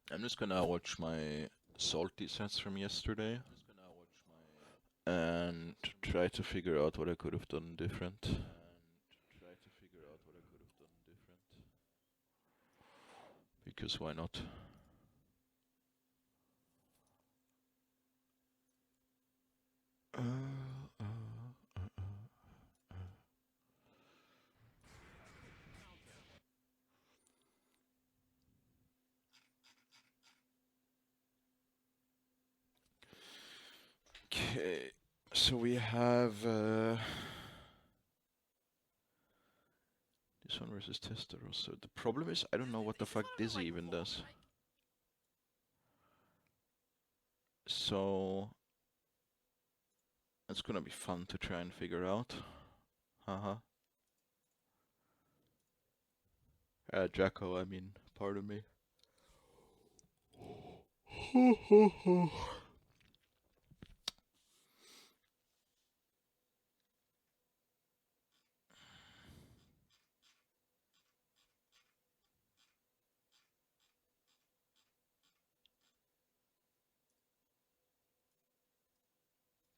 I'm just gonna watch my salty sets from yesterday and try to figure out what I could have done different. Because why not? Okay, so we have this one versus Testaros. So the problem is I don't know what the fuck Dizzy even does. So it's gonna be fun to try and figure out. Haha. Jacko, I mean, pardon me.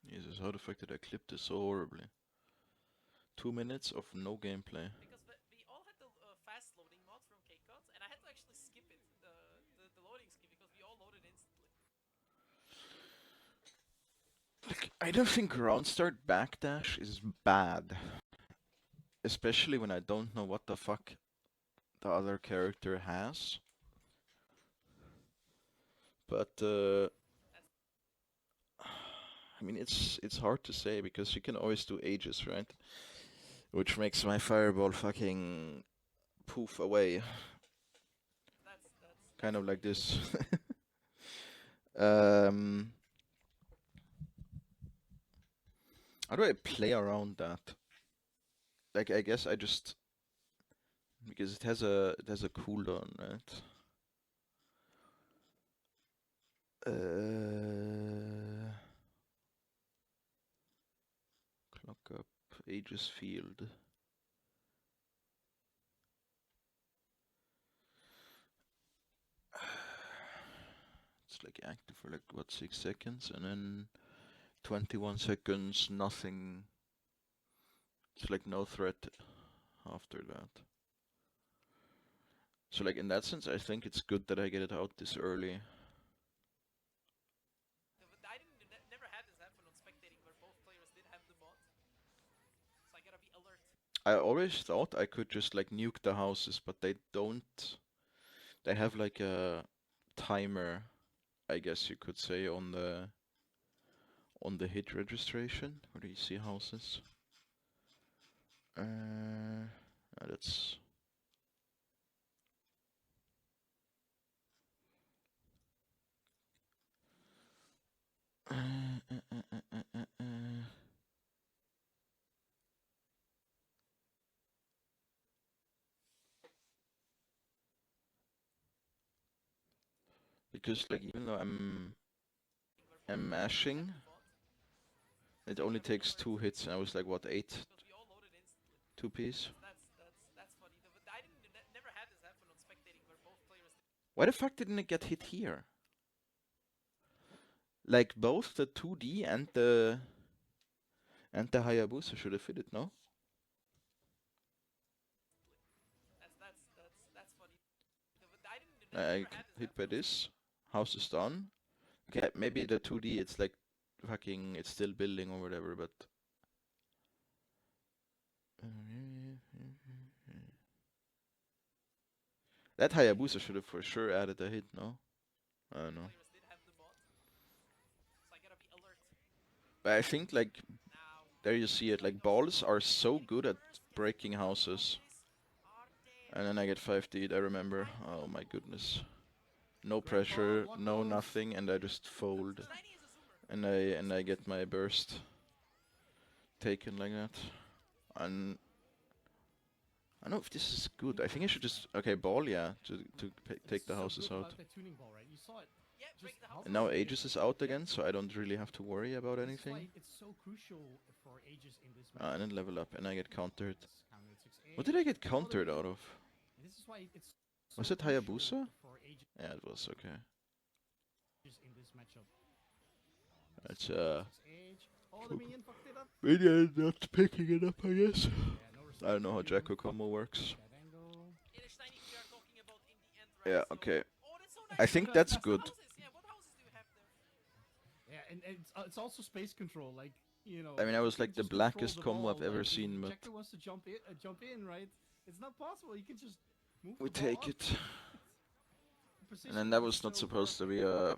Jesus, how the fuck did I clip this so horribly? 2 minutes of no gameplay. Because we all had the fast loading mod from KCOT, and I had to actually skip it, the loading skip, because we all loaded instantly. Like, I don't think round start backdash is bad. Especially when I don't know what the fuck the other character has. But I mean, it's hard to say because you can always do Aegis, right? Which makes my fireball fucking poof away. That's Kind of like this. How do I play around that? Like, I guess I just, because it has a cooldown, right? Clock up Aegis field. It's like active for like what, 6 seconds, and then 21 seconds, nothing. It's like no threat after that. So like in that sense, I think it's good that I get it out this early. I never had this happen on spectating where both players did have the mod, so I gotta be alert. I always thought I could just like nuke the houses, but they don't. They have like a timer, I guess you could say, on the hit registration. Where do you see houses? That's because like even though I'm mashing, it only takes 2 hits, and I was like what, 8? Because we all loaded instantly. 2 piece. That's funny. I never had this happen on spectating where both players did. Why the fuck didn't it get hit here? Like both the 2D and the Hayabusa should have hit it, no? That's funny. I Never had this hit by happen. this. House is done. Okay, maybe the 2D it's like fucking, it's still building or whatever, but that Hayabusa should have for sure added a hit, no? I don't know. Players did have the mod, so I gotta be alert. But I think like Now, there you see it, like balls are so good at breaking houses. And then I get 5D'd, I remember. Oh my goodness. No pressure, no nothing, and I just fold. Tiny is a zoomer. And I get my burst taken like that. And I don't know if this is good. I think I should just okay ball, yeah, to take the houses out. That tuning ball, right? You saw it. Yeah, break the house. And now Aegis is out again, so I don't really have to worry about anything. That's why it's so crucial for Aegis in this match. And then level up, and I get countered. Countered 6-8. What did I get countered out of? This is why it's Was it crucial Hayabusa? for Aegis Yeah, it was, okay. in this matchup. It's 6-8. Oh, the minion fucked it up. Minion not picking it up, I guess. Yeah, no I don't know how respect to you. Jacko combo works. That angle. It is Steiny we are talking about in the end, right? Yeah, So- okay. Oh, that's so nice. I think that's What good. houses? Yeah, what houses do you have there? Yeah, and it's also space control, like, you know. I mean, I was you like can the just control blackest the combo ball, I've ever like, if seen, but Jacko wants to jump in, right? It's not possible. You can just move we the ball take up. it. And then that was not supposed to be a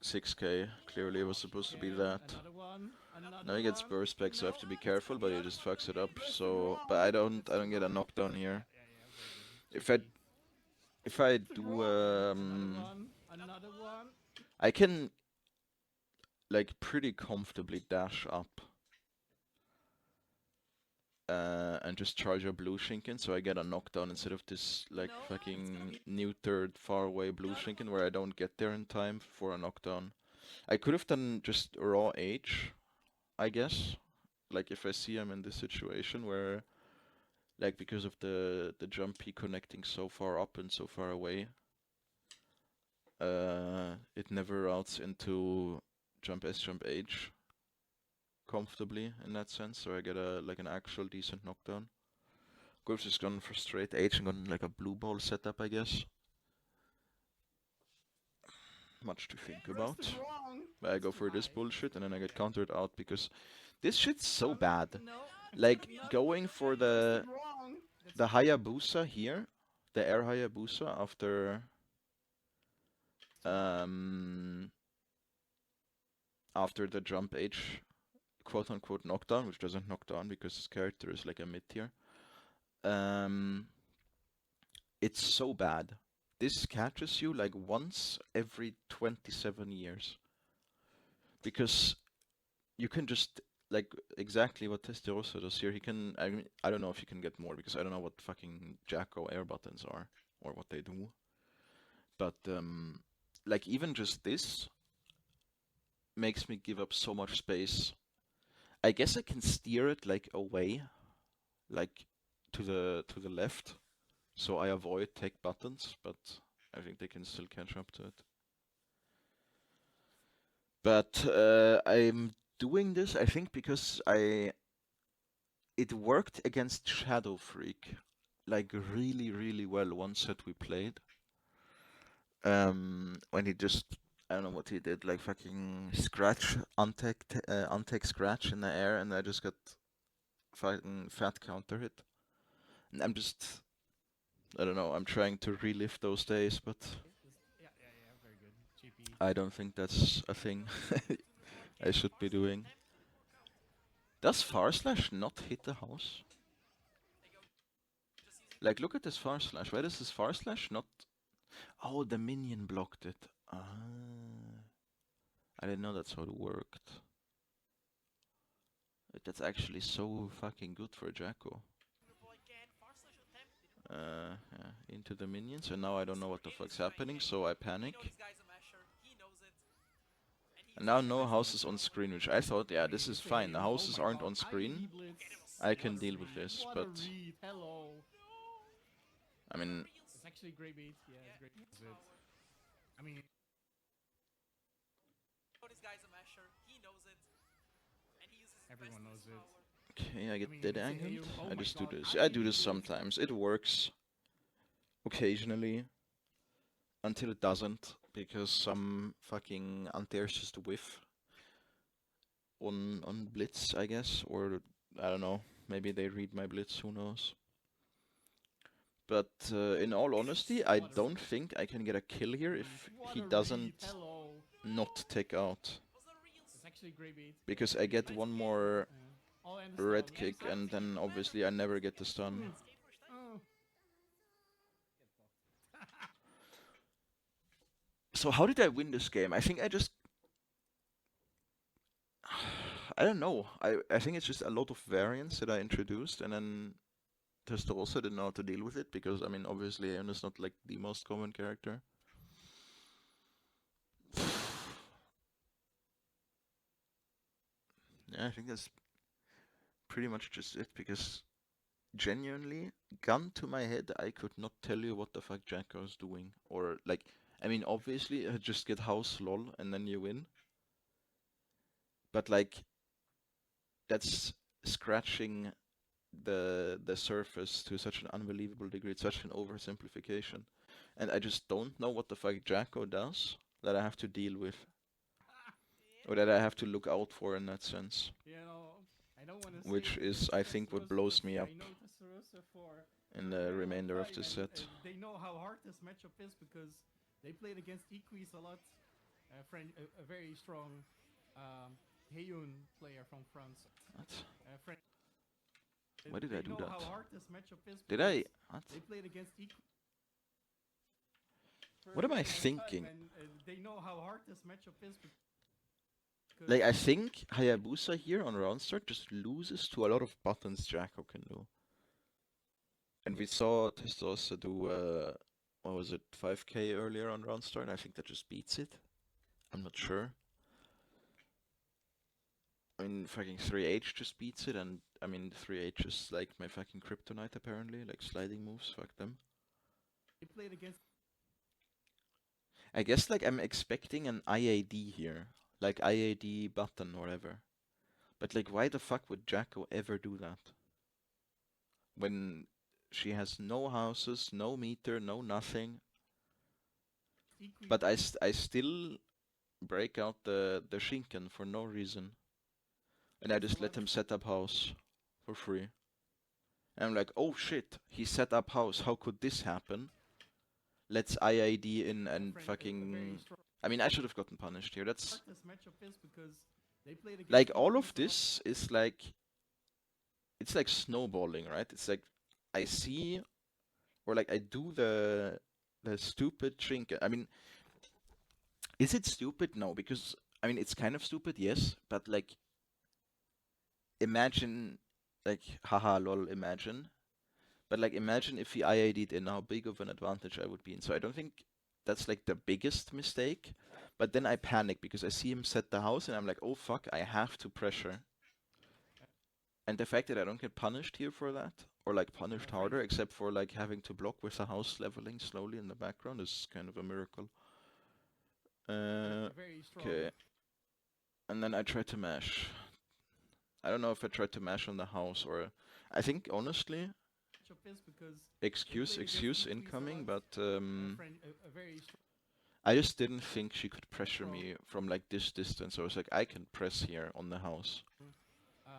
6k. Clearly, it was supposed to be that. Another one. Now he gets burst back, so I have to be careful, but he just fucks it up. So, but I don't get a knockdown here. If I do Another one. I can like pretty comfortably dash up and just charge a blue Shinken, so I get a knockdown instead of this like fucking neutered far away blue Shinken where I don't get there in time for a knockdown. I could have done just raw H, I guess. Like if I see I'm in this situation where like because of the jump P connecting so far up and so far away, it never routes into jump S, jump H comfortably in that sense, so I get a like an actual decent knockdown. Goof's just gone for straight H and gone like a blue ball setup, I guess. Much to think about. But I go for this bullshit and then I get countered out because this shit's so bad. Like going for the Hayabusa here, the air Hayabusa after after the jump H quote unquote knockdown, which doesn't knock down because his character is like a mid tier. It's so bad. This catches you like once every 27 years. Because you can just like exactly what Testarossa does here. He can I don't know if you can get more because I don't know what fucking Jacko air buttons are or what they do. But like even just this makes me give up so much space. I guess I can steer it like away, like to the left, so I avoid tech buttons, but I think they can still catch up to it. But I'm doing this, I think, because it worked against Shadow Freak, like really, really well one set we played. When he just, I don't know what he did, like fucking scratch, untech scratch in the air, and I just got fucking fat counter hit. And I'm just, I don't know, I'm trying to relive those days, but Yeah, very good. GP. I don't think that's a thing I should be doing. Does Far Slash not hit the house? Like, look at this Far Slash. Why does this Far Slash not... Oh, the minion blocked it. Ah. I didn't know that's how it worked. That's actually so fucking good for Jacko. Yeah, into the minions, and now I don't know what the fuck's happening, so I panic. And now no houses on screen, which I thought, yeah, this is fine. The houses aren't on screen. I can deal with this, but... I mean... It's actually a great beat. Yeah, it's great. I mean... This guy's a masher. He knows it. And he uses his Everyone knows it. Okay, I get mean, dead it's angled. AU. Oh I my just do God, this. I I do can this do it. sometimes. It works. Occasionally. Until it doesn't. Because some fucking anti-airs just whiff. On Blitz, I guess. Or, I don't know. Maybe they read my Blitz, who knows. But in all honesty, I don't think I can get a kill here if he doesn't not take out. It's actually a great beat. Because I get one more Oh, I understand. red kick and then obviously I never get the stun. Oh. So how did I win this game? I think I just... I don't know. I think it's just a lot of variants that I introduced and then Tester also didn't know how to deal with it because, I mean, obviously Aeon is not like the most common character. Yeah, I think that's pretty much just it because genuinely, gun to my head, I could not tell you what the fuck Jacko's doing. Or like, I mean, obviously, just get house lol and then you win. But like, that's scratching the surface to such an unbelievable degree. It's such an oversimplification, and I just don't know what the fuck Jacko does that I have to deal with, or that I have to look out for in that sense. You know, I don't want to Which say is, I think, what blows me up I know Testarossa for in a the very long remainder of time, the and set. they know how hard this matchup is because they played against Equis a lot. A very strong Heiyun player from France. What? They Why did I do know that? how hard this matchup is Did because I? What? they played against Equis for What a am I very long thinking? time, and they know how hard this matchup is. Like, I think Hayabusa here on round start just loses to a lot of buttons Jacko can do. And we saw Testosa do, what was it, 5k earlier on round start? I think that just beats it. I'm not sure. I mean, fucking 3H just beats it, and I mean, 3H is like my fucking kryptonite apparently, like sliding moves, fuck them. They played against. I guess like I'm expecting an IAD here, like IAD button or whatever. But like, why the fuck would Jacko ever do that? When she has no houses, no meter, no nothing. But I still break out the Shinken for no reason. And I just let him set up house for free. And I'm like, oh shit, he set up house, how could this happen? Let's IID in and fucking... I mean, I should have gotten punished here, that's... Like, all of this is like... It's like snowballing, right? It's like, I see... Or like, I do the stupid trinket. I mean, is it stupid? No, because... I mean, it's kind of stupid, yes, but like... Imagine... Like, haha, lol, imagine. But like, imagine if he IID'd in, how big of an advantage I would be in. So I don't think that's like the biggest mistake. But then I panic because I see him set the house and I'm like, oh fuck, I have to pressure. And the fact that I don't get punished here for that, or like punished harder, except for like having to block with the house leveling slowly in the background, is kind of a miracle. Okay. And then I try to mash. I don't know if I tried to mash on the house or... I think, honestly... Excuse incoming, but I just didn't think she could pressure me from like this distance. I was like, I can press here on the house.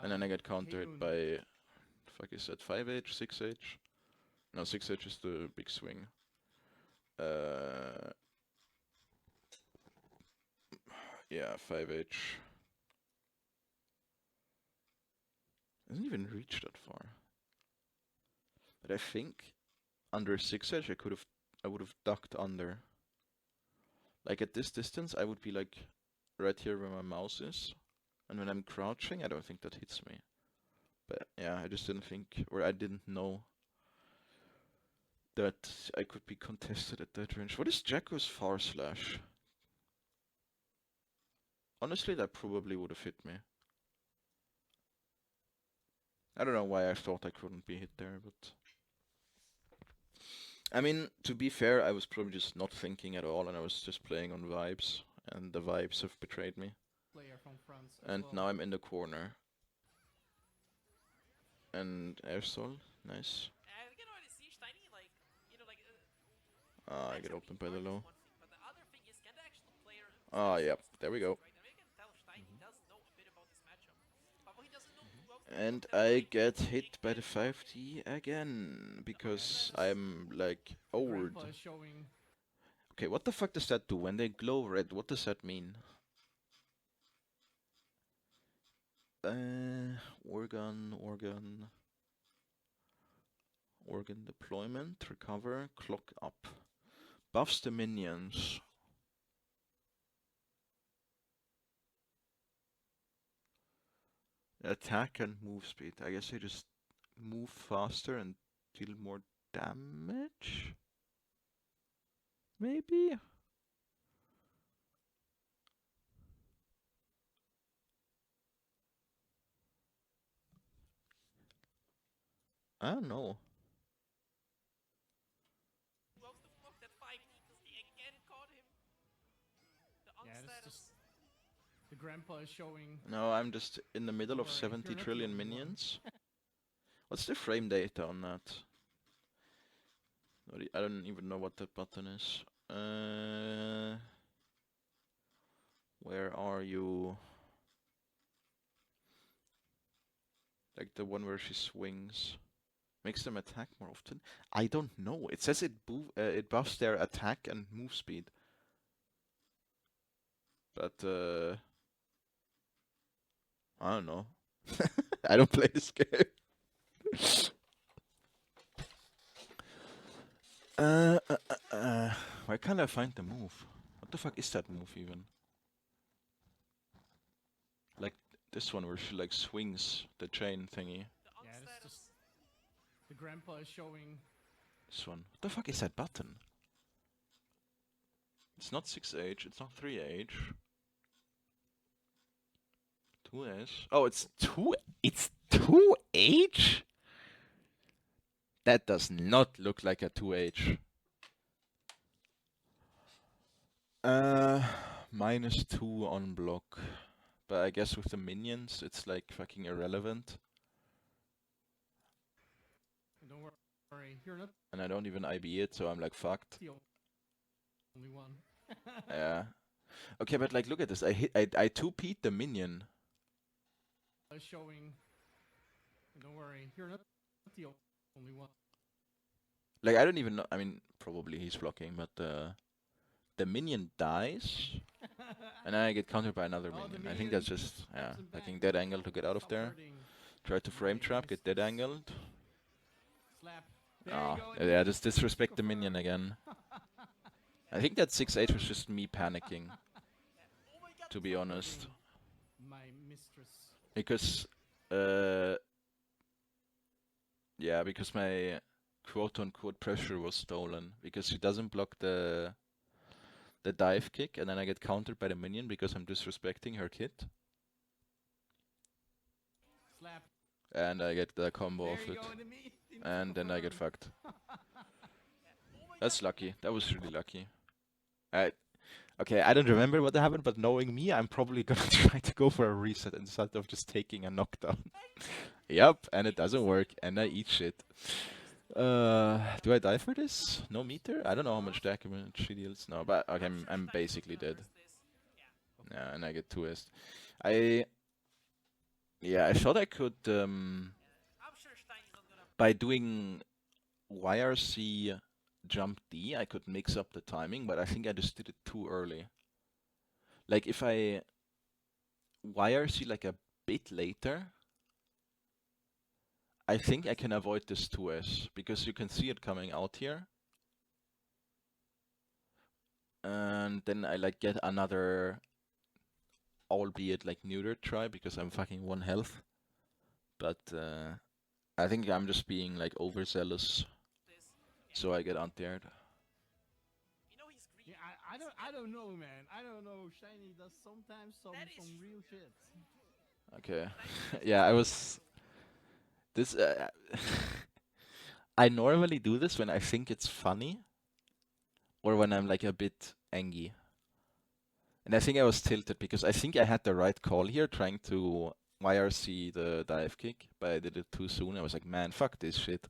And then I get countered by... Fuck is that, 5H, 6H? No, 6H is the big swing. Yeah, 5H. Doesn't even reach that far. But I think under 6H I would have ducked under. Like at this distance I would be like right here where my mouse is. And when I'm crouching I don't think that hits me. But yeah, I just didn't think, or I didn't know that I could be contested at that range. What is Jacko's far slash? Honestly, that probably would have hit me. I don't know why I thought I couldn't be hit there, but... I mean, to be fair, I was probably just not thinking at all, and I was just playing on vibes, and the vibes have betrayed me. And now I'm in the corner. And airsol, nice. I can already see Steiny, like, you know, like... I get opened by the low. But the other thing is, can the actual player... Yep, there we go. Right? I mean, I can tell Steiny does know a bit about this matchup. But what he doesn't know too well... And I get hit by the 5D again, because I'm, like, old. Okay, what the fuck does that do? When they glow red, what does that mean? Organ deployment, recover, clock up. Buffs the minions. Attack and move speed. I guess I just move faster and deal more damage? Maybe? I don't know. Loves to block that 5D because they again caught him. The Yeah, it's unstatus. just the grandpa is showing. No, I'm just in the middle Don't of worry, 70 you're not the trillion only one. minions. What's the frame data on that? I don't even know what that button is. Where are you? Like the one where she swings. Makes them attack more often? I don't know. It says it buffs their attack and move speed. But I don't know. I don't play this game. Where can't I find the move? What the fuck is that move even? Like this one where she like swings the chain thingy. The Yeah, it's unstatus. just the grandpa is showing. This one. What the fuck is that button? It's not 6H, it's not 3H. 2S. Oh, it's 2H? That does not look like a 2H. -2 on block. But I guess with the minions, it's like fucking irrelevant. Don't worry, you're not And I don't even IB it, so I'm like fucked. the only one. Yeah. Okay, but like look at this. I 2P'd the minion. Showing. Don't worry, you're not the only one. Like I don't even know. I mean, probably he's blocking, but the minion dies, and then I get countered by another Oh, the minion. I think that's minion just yeah, stabs him fucking back. dead angle to get out of Stop there. hurting. Try to frame trap, get dead angled. Slap. There Ah, you go. yeah, just disrespect the minion again. I think that 6H was just me panicking, Oh my god. to be honest, My mistress. because yeah, because my quote-unquote pressure was stolen because she doesn't block the dive kick, and then I get countered by the minion because I'm disrespecting her kit, Slap. and I get the combo There of you it, go. and then I get fucked. Oh my That's god. lucky. That was really lucky. Okay, I don't remember what happened, but knowing me, I'm probably gonna try to go for a reset instead of just taking a knockdown. Yep, and it doesn't work, and I eat shit. Do I die for this? No meter? I don't know how much damage she deals. No, but okay, I'm basically dead. Yeah, and I get 2S. Yeah, I thought I could, I'm sure Steiny's not gonna. by doing YRC jump D, I could mix up the timing, but I think I just did it too early. Like if I YRC like a bit later, I think I can avoid this 2S, because you can see it coming out here. And then I like get another, albeit like neutered try, because I'm fucking 1 health. But I think I'm just being like overzealous, so I get anti-aired. You know he's green. Yeah, I don't know, man. I don't know. Shiny does sometimes some That is real true. shit. Okay, yeah, I was... This... I normally do this when I think it's funny, or when I'm like a bit angry. And I think I was tilted, because I think I had the right call here, trying to YRC the dive kick, but I did it too soon. I was like, man, fuck this shit.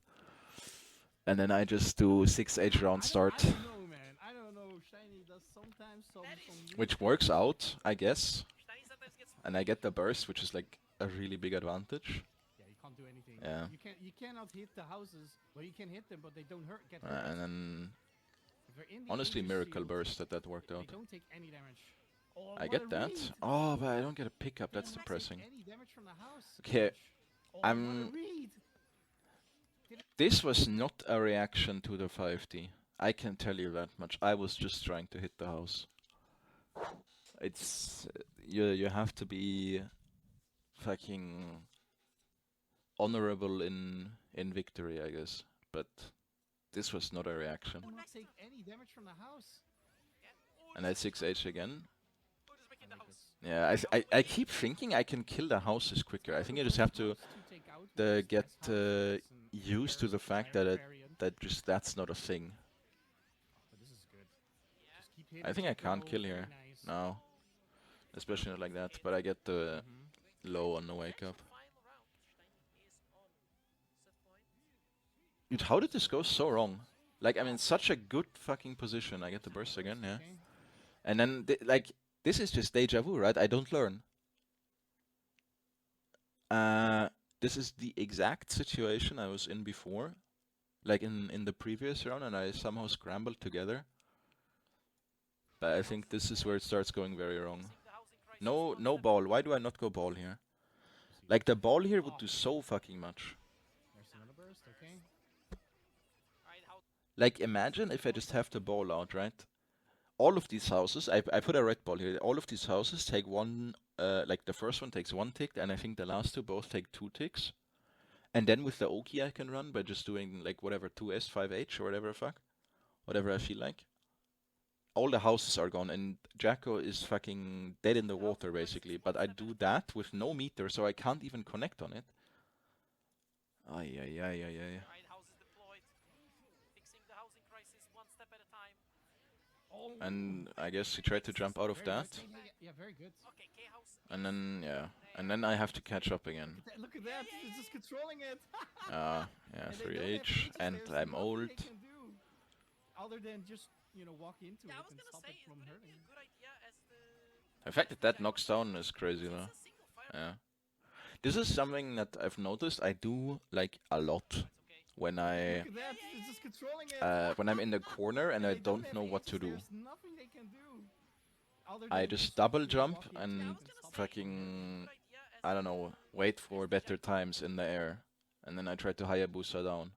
And then I just do 6H round start. I don't know, man. I don't know. Shiny does sometimes some real Which shit. works out, I guess. Steiny sometimes gets. And I get the burst, which is like a really big advantage. Yeah, you can't do anything. Yeah. You cannot hit the houses. Well, you can hit them, but they don't get hurt. And then, If they're in the honestly, Aegis miracle shield, burst that worked they out. don't take any damage. Oh, I what get a that. read. Oh, but I don't get a pickup. They That's don't take depressing. Any damage from the house. Okay, Oh, I'm- what a read. This was not a reaction to the 5D. I can tell you that much. I was just trying to hit the house. It's... you have to be fucking honorable in victory, I guess. but this was not a reaction. Will not take any damage from the house. Yeah. Oh, And I just 6H again. oh, just making the house. Yeah, I keep thinking I can kill the houses quicker. I think I just have to get used to the fact that that's not a thing. But this is good. Yeah. Just keep hitting. I think I keep can't low, kill very here. Nice. No, especially not like that. But I get the low on the wake up. Final round. Steiny is on set point. Dude, how did this go so wrong? Like, I'm in such a good fucking position. I get the burst again, yeah. Okay. And then, like, this is just deja vu, right? I don't learn. This is the exact situation I was in before. Like, in the previous round, and I somehow scrambled together. But I think this is where it starts going very wrong. Fixing the housing crisis No, one no step ball. at a Why time. do I not go ball here? Like, the ball here would do so fucking much. There's another burst. Okay. Alright, how Like, imagine if I just have the ball out, right? All of these houses, I put a red ball here. All of these houses take one, like the first one takes 1 tick, and I think the last two both take 2 ticks. And then with the Oki I can run by just doing like whatever 2S, 5H or whatever the fuck. Whatever I feel like. All the houses are gone and Jacko is fucking dead in the water basically. But I do that with no meter, so I can't even connect on it. Ay, ay, ay, ay, ay. Alright, houses deployed. Fixing the housing crisis one step at a time. And I guess he tried to jump out of Very that. good. Yeah, very good. Okay, K house. And then, yeah. And then I have to catch up again. Look at that. It's just controlling it. Yeah, And they don't have 3H. H's, And there's I'm nothing old. they can do other than just, walk into Yeah, I it was and gonna stop say, it from would it hurting. be a good idea as the The fact that that knocks down is crazy though. it's a single fire. Yeah. This is something that I've noticed I do like a lot It's okay. when I Look at that. It's just controlling it. when I'm in the corner and I they don't have know what to H's, do. There's nothing they can do. Other I than just double jump walk into and it Yeah, I was gonna stop say, it from hurting. fucking good idea as I don't know, wait for better times in the air, and then I try to Hayabusa down.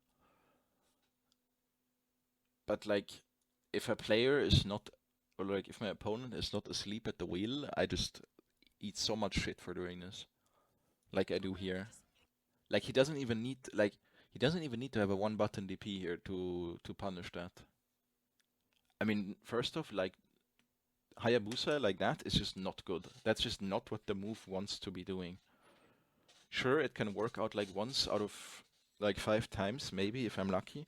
But like, if a player is not, or like if my opponent is not asleep at the wheel, I just eat so much shit for doing this, like I do here. Like he doesn't even need to have a 1-button DP here to punish that. I mean, first off, like Hayabusa like that is just not good. That's just not what the move wants to be doing. Sure, it can work out like once out of like 5 times, maybe, if I'm lucky.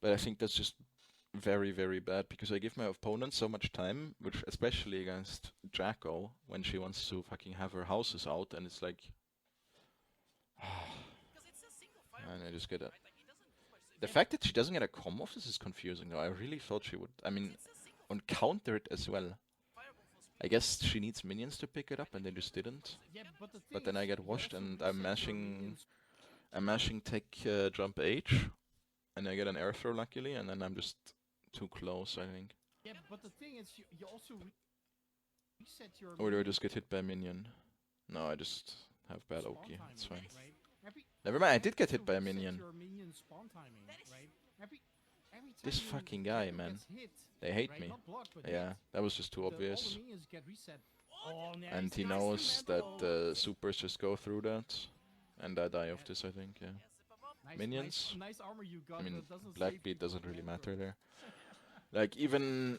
But I think that's just very, very bad, because I give my opponent so much time, which especially against Jacko, when she wants to fucking have her houses out, and it's like... because it's a single fire. and I just get a... Right? Like, it doesn't do much. So if The you fact that she doesn't get a comm off this is confusing though. I really thought she would... I mean, it's a single on counter it as well. fireball full speed. I guess she needs minions to pick it up, and they just didn't. Yeah, but the thing But then is, I get you washed, also and I'm reset your mashing... minions. I'm mashing tech jump H, and I get an air throw luckily, and then I'm just too close, I think. Yeah, but the thing is, you also reset your. Or do I minions just get hit by a minion? No, I just have bad spawn Oki, it's timing, fine. right? Never mind, I did get also hit by a reset minion. Your minion spawn timing, right? Every time This you- fucking guy, Jacko man. gets hit, They hate right? me. Not blocked, but Yeah, hit, that was just too all the obvious. minions get reset. Oh, nice, And he nice knows that remember. supers just go through that. And I die of this, I think, yeah. Yeah, zip 'em up. Nice, minions. Nice armor you got. I mean, but doesn't black save beat you from doesn't really aggro. matter there. Like, even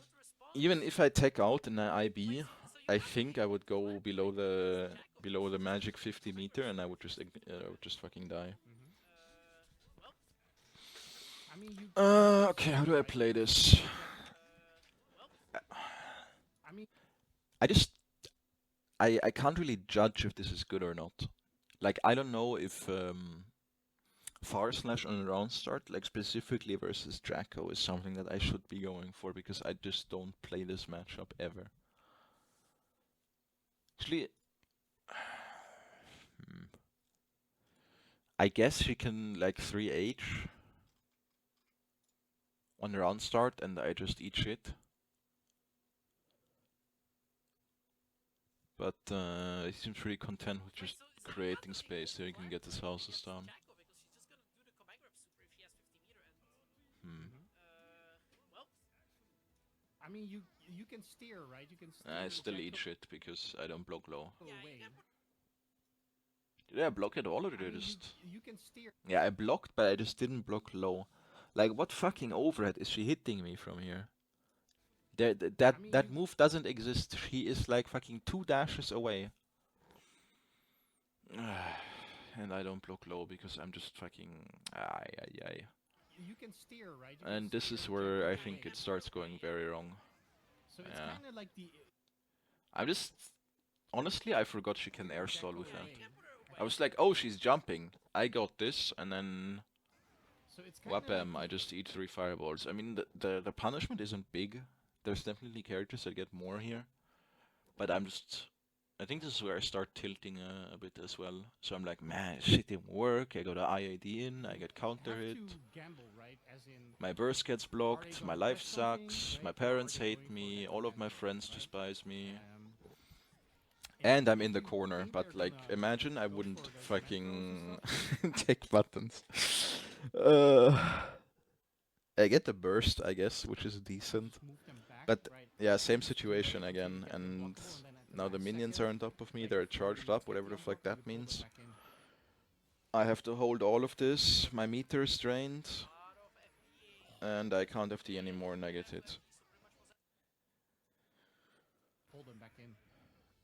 Good response. if I take out an IB, So you I have think a I would go flat below break the against Jacko. magic 50 meter, and I would just fucking die. Well, I mean, you. Okay, how do I play this? well, I mean, I can't really judge if this is good or not. Like, I don't know if far slash on a round start, like specifically versus Jacko, is something that I should be going for, because I just don't play this matchup ever. Actually, I guess she can like 3H on round start and I just eat shit. But he seems pretty content with just creating space so he can get his houses down. Jacko, because she's just gonna do the command grab super if he has 50 meter and well, I mean, you can steer, right? You can steer. I still Jacko eat shit because I don't block low. yeah, away. you can put Did I block at all or did I I mean, just... you can steer. Yeah, I blocked, but I just didn't block low. Like, what fucking overhead is she hitting me from here? That I mean, that move doesn't exist. She is like fucking 2 dashes away. And I don't block low because I'm just fucking... Ay. you can steer, right? You And can this is steer where I Jacko think away. it starts going very wrong. So it's Yeah. kind of like the I'm just... Honestly, I forgot she can air Jacko stall with that. away. I was like, oh, she's jumping. I got this, and then... So it's kind of Wham, like I just eat 3 fireballs. I mean, the punishment isn't big. There's definitely characters that get more here. But I'm just... I think this is where I start tilting a bit as well. So I'm like, man, shit didn't work. I got an IAD in, I get counter hit. have to gamble, right? As in, My burst gets blocked, my gonna life rush something, sucks, right? my Or are parents they hate going for me, that all of my advantage, friends right? despise me. And And I'm if in the you corner, think but they're like, gonna imagine I go wouldn't for those fucking macros and take buttons. Uh, I get the burst, I guess, which is decent. just move them back, But right? yeah, same Just do whatever situation to again, get the and blockable, and then at the now the last minions second, are on top of me, like they're 30 charged minutes, up, get whatever the the fuck unblock and that you pull them means. back in. I have to hold all of this, my meter is drained, and I can't FD anymore and I get hit. Pull them back in.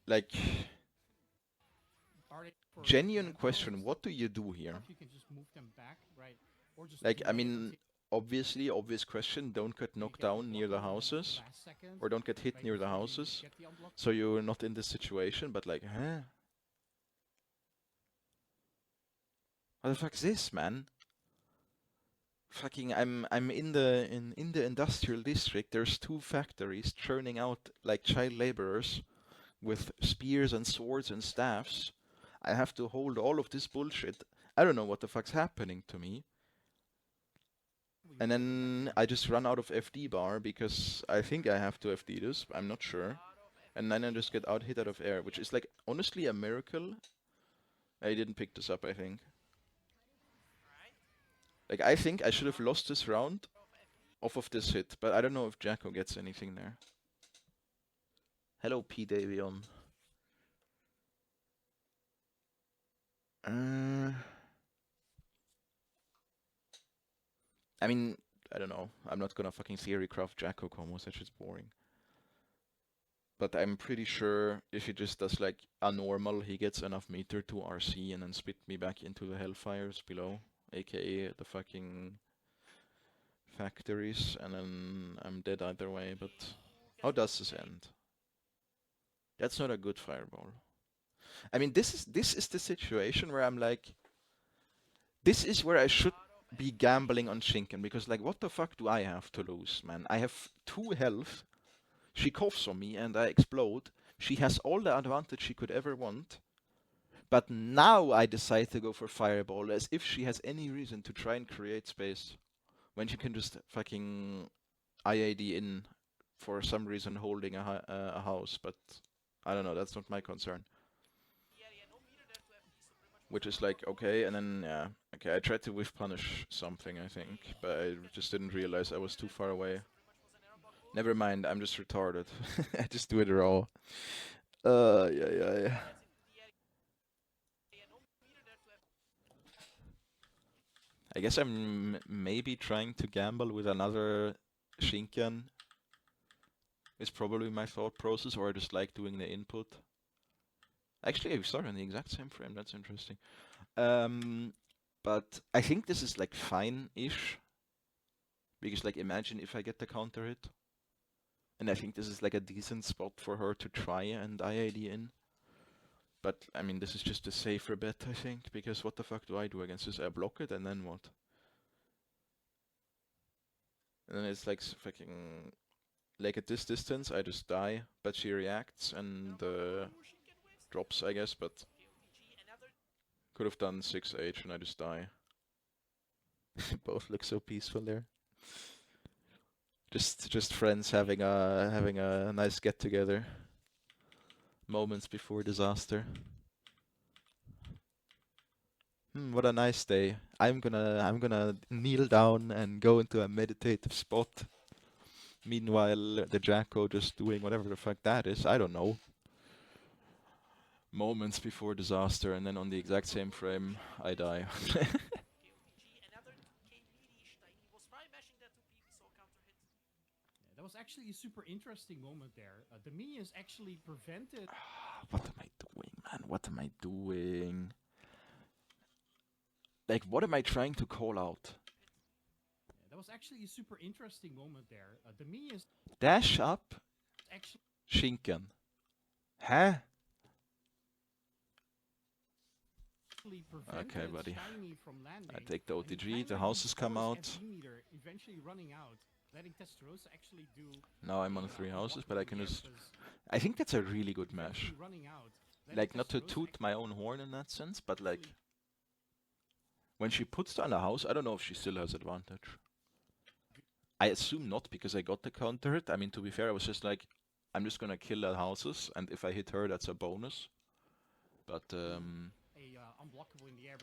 Like, Are they for genuine macros question, and what do you do here? stuff? You can just move them back, right? Or just Like, I wait mean, until obviously, obvious question, don't get you knocked get the down near the blockable, and then at houses, last second, or don't get hit right near the before you houses, get the unblock. so you're not in this situation, but like, huh? What the fuck is this, man? Fucking, I'm in the industrial district. There's 2 factories churning out like child laborers with spears and swords and staffs. I have to hold all of this bullshit. I don't know what the fuck's happening to me. And then I just run out of FD bar because I think I have to FD this. I'm not sure. And then I just get out hit out of air, which is like honestly a miracle. I didn't pick this up, I think. Like, I think I should have lost this round off of this hit, but I don't know if Jacko gets anything there. Hello, P. Davion. I mean, I don't know. I'm not gonna fucking theory craft Jacko combos, that shit's boring. But I'm pretty sure if he just does like a normal, he gets enough meter to RC and then spit me back into the Hellfires below, aka the fucking factories, and then I'm dead either way, but how does this end? That's not a good fireball. I mean, this is the situation where I'm like, this is where I should be gambling on Shinken, because like, what the fuck do I have to lose, man? I have 2 health, she coughs on me and I explode, she has all the advantage she could ever want, but now I decide to go for fireball as if she has any reason to try and create space, when she can just fucking IAD in for some reason holding a house, but I don't know, that's not my concern. Which is like, okay, and then, yeah, okay, I tried to whiff punish something, I think, but I just didn't realize I was too far away. Never mind, I'm just retarded. I just do it raw. Yeah. I guess I'm maybe trying to gamble with another Shinken. Is probably my thought process, or I just like doing the input. Actually, we started on the exact same frame, that's interesting. But I think this is like fine-ish. Because like, imagine if I get the counter hit. And I think this is like a decent spot for her to try and IAD in. But I mean, this is just a safer bet, I think, because what the fuck do I do against this? I block it and then what? And then it's like fucking, like at this distance I just die, but she reacts and drops, I guess, but could have done 6H and I just die. Both look so peaceful there. Just friends having a nice get together. Moments before disaster. What a nice day. I'm gonna kneel down and go into a meditative spot. Meanwhile, the Jacko just doing whatever the fuck that is. I don't know. moments before disaster, and then on the exact same frame, I die. Okay, OTG, another 2k meaty. Steiny was probably mashing that 2p, we saw counter hit. Yeah, that was actually a super interesting moment there. The minions actually prevented. What am I doing, man? What am I doing? Like, what am I trying to call out? Yeah, that was actually a super interesting moment there. The minions Dash up, actually Schinken. Huh? prevented Okay, buddy. Steiny from landing. I take the and he OTG, kinda the houses used come all his out. FD meter, eventually running out, letting Testarossa actually do. Now I'm on 3 houses, but I can just... I think that's a really good mesh. Running out, Like, not to toot my own horn in that sense, but like... When she puts down a house, I don't know if she still has advantage. I assume not, because I got the counter hit. I mean, to be fair, I was just like, I'm just gonna kill the houses, and if I hit her, that's a bonus. But, unblockable in the air.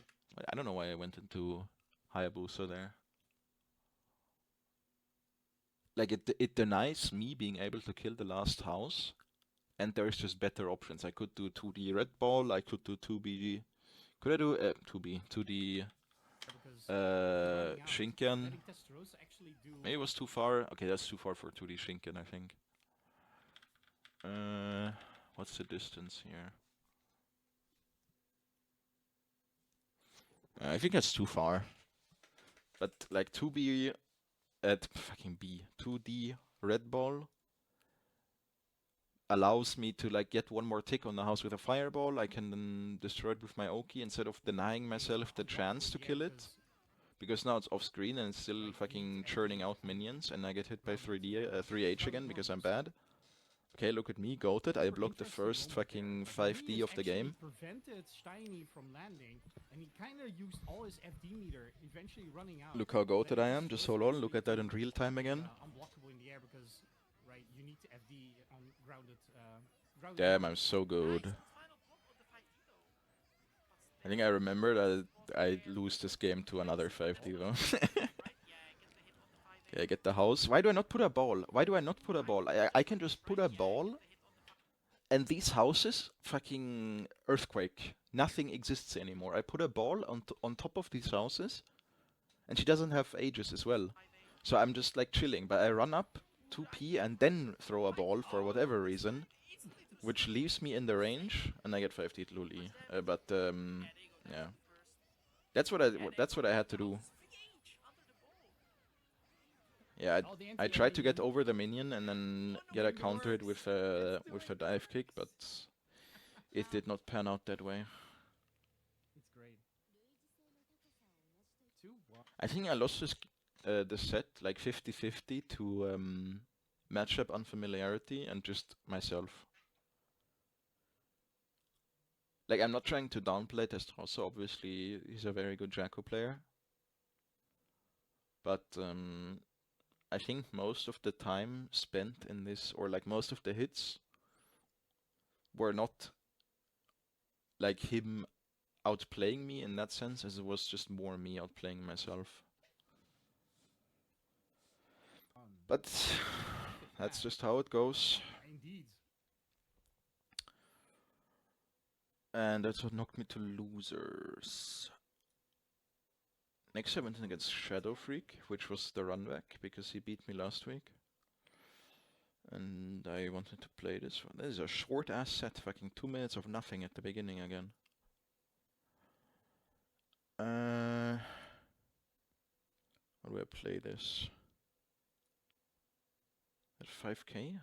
I don't know why I went into Hayabusa there. Like, it denies me being able to kill the last house, and there's just better options. I could do 2D red ball, I could do 2B... Could I do 2D Shinken? Maybe it was too far. Okay, that's too far for 2D Shinken, I think. What's the distance here? I think that's too far. But like 2B at fucking B, 2D red ball allows me to like get one more tick on the house with a fireball. I can then destroy it with my Oki instead of denying myself the chance to kill it. Because now it's off screen and it's still fucking churning out minions, and I get hit by 3H again because I'm bad. Okay, look at me, goated. I blocked the first fucking 5D of the game. Prevented Steiny from landing, and he kind of used all his FD meter, eventually running out. Look how goated I am. Just hold on, look at that in real time again. Unblockable in the air because, right, you need to FD on grounded. Damn, I'm so good. I think I remember that I lose this game to another 5D though. Okay, I get the house. Why do I not put a ball? Why do I not put a ball? I can just put a ball, and these houses, fucking earthquake. Nothing exists anymore. I put a ball on top of these houses, and she doesn't have ages as well. So I'm just like chilling, but I run up 2p and then throw a ball for whatever reason, which leaves me in the range, and I get 5D Luli. Yeah, that's what I had to do. Yeah, I tried to get over the minion and then get a counter hit with a dive kick, but it did not pan out that way. It's great. I think I lost the set like 50-50 to matchup unfamiliarity and just myself. Like, I'm not trying to downplay Testrosa, obviously he's a very good Jacko player. But I think most of the time spent in this, or like most of the hits, were not like him outplaying me in that sense, as it was just more me outplaying myself. But that's just how it goes. Indeed. And that's what knocked me to losers. Next I went in against Shadow Freak, which was the run back, because he beat me last week. And I wanted to play this one. This is a short ass set, fucking 2 minutes of nothing at the beginning again. How do I play this? At 5k?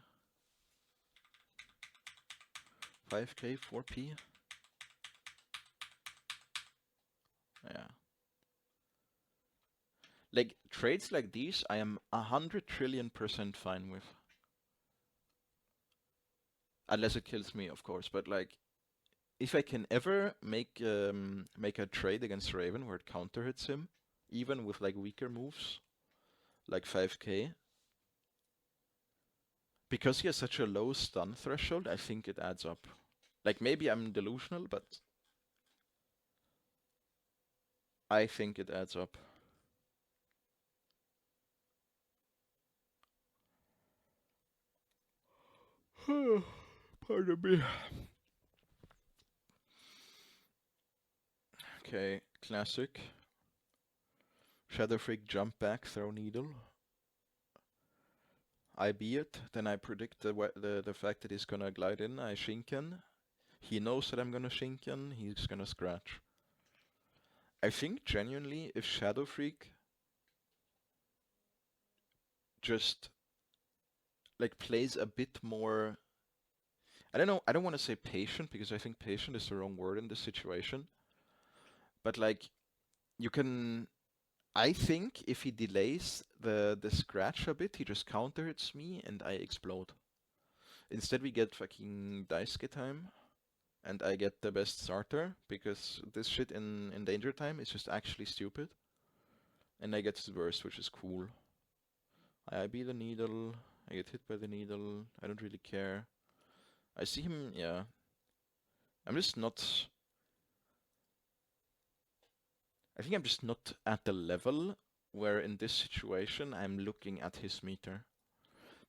5k, 4p? Yeah. Like, trades like these, I am 100 trillion% fine with. Unless it kills me, of course, but like, if I can ever make a trade against Raven where it counter hits him, even with like weaker moves, like 5k, because he has such a low stun threshold, I think it adds up. Like, maybe I'm delusional, but I think it adds up. Pardon me. Okay, classic. Shadow Freak, jump back, throw needle. I be it, then I predict the fact that he's gonna glide in, I shinken. He knows that I'm gonna shinken, he's gonna scratch. I think genuinely if Shadow Freak just like plays a bit more, I don't know, I don't want to say patient because I think patient is the wrong word in this situation. But like you can, I think if he delays the scratch a bit, he just counter hits me and I explode. Instead we get fucking dice get time and I get the best starter because this shit in danger time is just actually stupid. And I get the worst, which is cool. I beat the needle, I get hit by the needle, I don't really care. I see him, yeah. I'm just not... I think I'm just not at the level where in this situation I'm looking at his meter.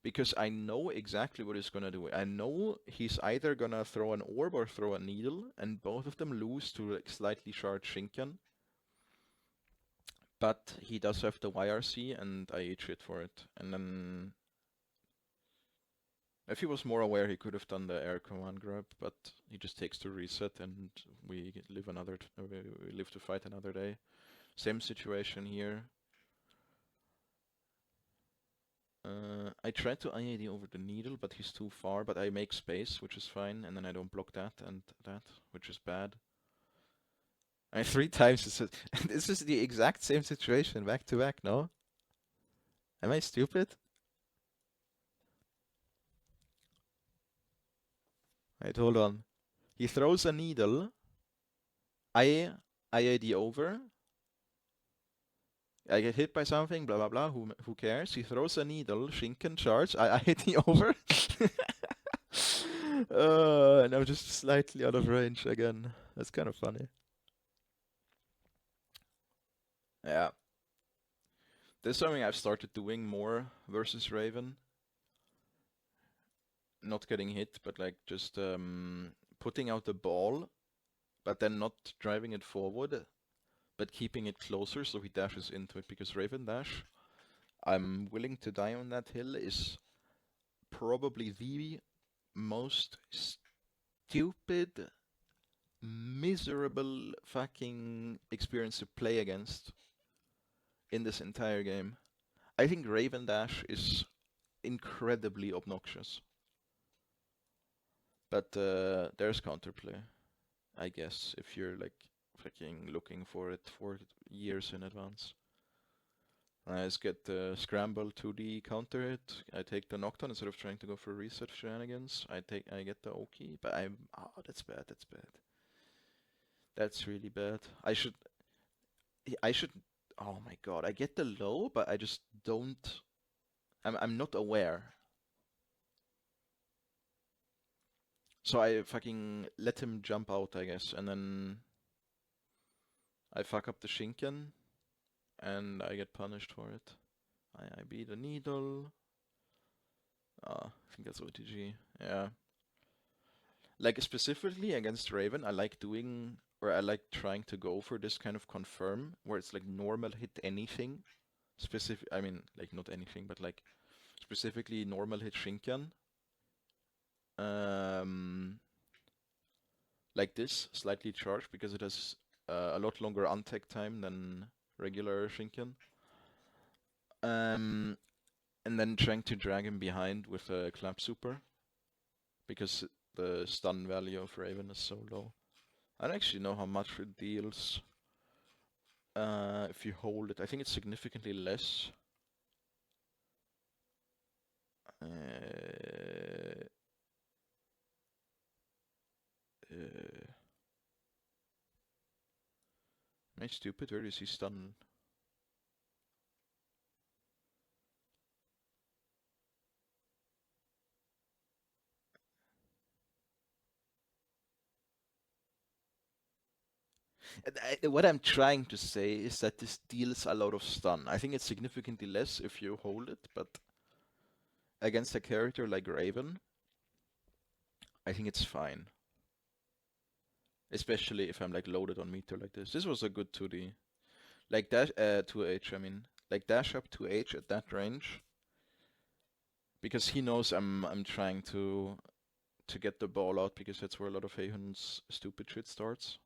Because I know exactly what he's gonna do. I know he's either gonna throw an orb or throw a needle, and both of them lose to like slightly charged Shinken. But he does have the YRC, and I eat shit for it. And then... If he was more aware, he could have done the air command grab, but he just takes the reset, and we live we live to fight another day. Same situation here. I tried to IAD over the needle, but he's too far, but I make space, which is fine, and then I don't block that and that, which is bad. And 3 times, this is the exact same situation, back to back, no? Am I stupid? Wait, hold on. He throws a needle, I IAD over, I get hit by something, blah blah blah, who cares? He throws a needle, Shinken charge, I IAD over. And I'm just slightly out of range again. That's kind of funny. Yeah. This is something I've started doing more versus Raven. Not getting hit, but like just putting out the ball, but then not driving it forward, but keeping it closer so he dashes into it. Because Raven Dash, I'm willing to die on that hill, is probably the most stupid, miserable fucking experience to play against in this entire game. I think Raven Dash is incredibly obnoxious. But there's counterplay, I guess, if you're like fucking looking for it for years in advance. I just get the scramble 2D counter hit. I take the knockdown instead of trying to go for reset shenanigans. I get the Oki, but that's bad. That's bad. That's really bad. I should. Oh my god! I get the low, but I just don't. I'm not aware. So I fucking let him jump out, I guess, and then I fuck up the Shinken, and I get punished for it. I beat a needle. I think that's OTG. Yeah. Like specifically against Raven, I like doing, or I like trying to go for this kind of confirm, where it's like normal hit anything. I mean, like not anything, but like specifically normal hit Shinken. Like this, slightly charged, because it has a lot longer untech time than regular Shinken. And then trying to drag him behind with a clap super, because the stun value of Raven is so low. I don't actually know how much it deals if you hold it. I think it's significantly less. Am I stupid? Where is he stun? What I'm trying to say is that this deals a lot of stun. I think it's significantly less if you hold it, but against a character like Raven, I think it's fine. Especially if I'm like loaded on meter like this. This was a good 2D. Like dash 2H, I mean. Like dash up 2H at that range. Because he knows I'm trying to get the ball out, because that's where a lot of Heihun's stupid shit starts.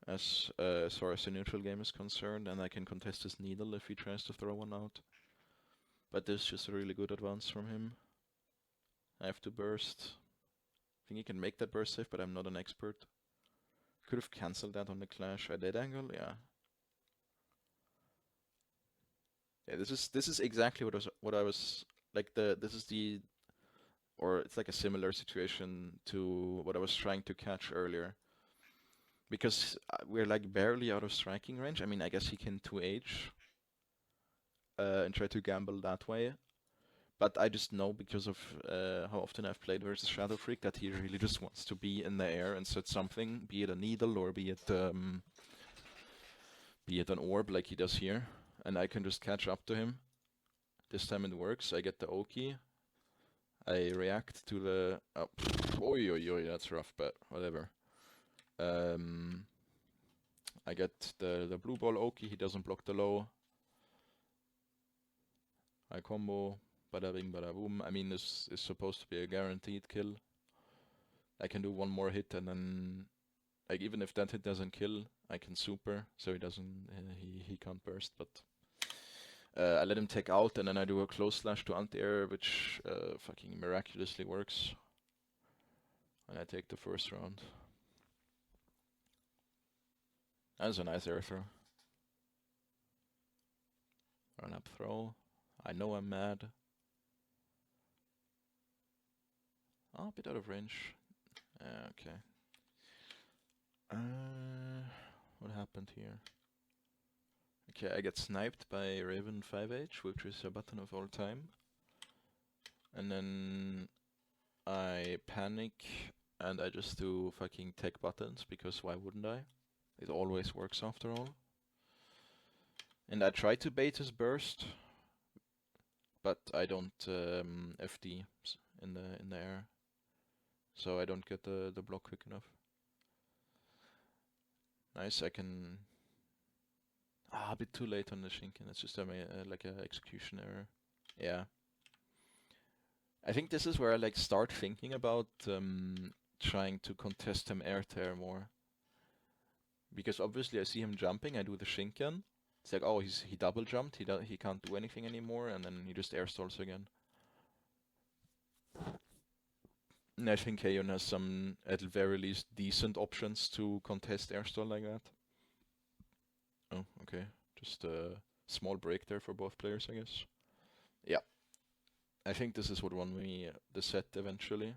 As far as the neutral game is concerned, and I can contest his needle if he tries to throw one out. But this is just a really good advance from him. I have to burst. I think he can make that burst safe, but I'm not an expert. Could have cancelled that on the clash. A dead angle, yeah. Yeah, this is exactly what I was like or it's like a similar situation to what I was trying to catch earlier. Because we're like barely out of striking range. I mean, I guess he can 2H and try to gamble that way. But I just know, because of how often I've played versus Shadow Freak, that he really just wants to be in the air and set something, be it a needle or be it an orb like he does here. And I can just catch up to him. This time it works. I get the Oki. I react to the... Oh, oi, that's rough, but whatever. I get the blue ball Oki. He doesn't block the low. I combo. Bada bing, bada boom. I mean, this is supposed to be a guaranteed kill. I can do one more hit, and then, like, even if that hit doesn't kill, I can super, so he doesn't, he can't burst. But I let him take out, and then I do a close slash to anti-air, which fucking miraculously works. And I take the first round. That's a nice air throw. Run up throw. I know I'm mad. Oh, a bit out of range. Okay. What happened here? Okay, I get sniped by Raven 5H, which is a button of all time. And then I panic and I just do fucking tech buttons, because why wouldn't I? It always works after all. And I try to bait his burst, but I don't FD in the air, so I don't get the block quick enough. Nice, I can... a bit too late on the Shinken. It's just like a execution error. Yeah. I think this is where I like start thinking about trying to contest him air to air more. Because obviously I see him jumping, I do the Shinken. It's like, oh, he double jumped, he can't do anything anymore, and then he just air stalls again. And I think Heion has some, at the very least, decent options to contest air stall like that. Oh, okay. Just a small break there for both players, I guess. Yeah. I think this is what won me the set eventually.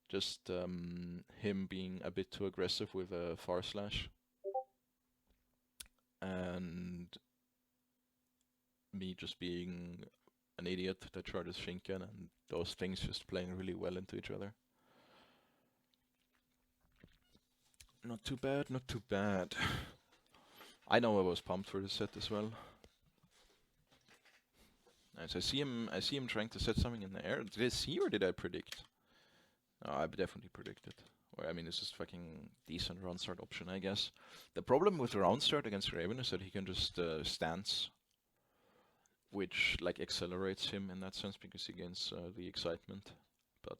Just him being a bit too aggressive with a far slash. And me just being an idiot that charges Shinken, and those things just playing really well into each other. Not too bad, not too bad. I know I was pumped for this set as well. Nice, I see him trying to set something in the air. Did I see or did I predict? No, I definitely predicted. Or I mean, this is fucking decent round start option, I guess. The problem with round start against Raven is that he can just stance, which like accelerates him in that sense, because he gains the excitement. But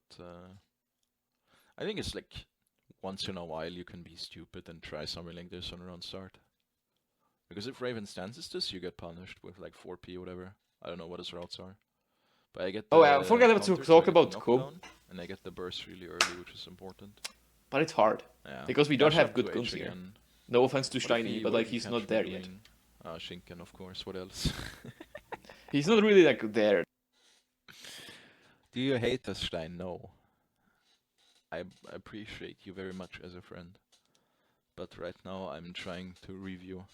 I think it's like once in a while you can be stupid and try something like this on round start. Because if Raven stances this, you get punished with like 4p or whatever. I don't know what his routes are. But I get the I forgot to counter, talk I get about the Cobb. knockdown, and I get the burst really early, which is important. But it's hard. Yeah. Because we don't Dash have up good to guns H here. again. No offense to What if Shiny, but what like if he he's catch not me there yet. doing, Shinken, of course. What else? He's not really like there. Do you hate us, Stein? No. I appreciate you very much as a friend. But right now I'm trying to review.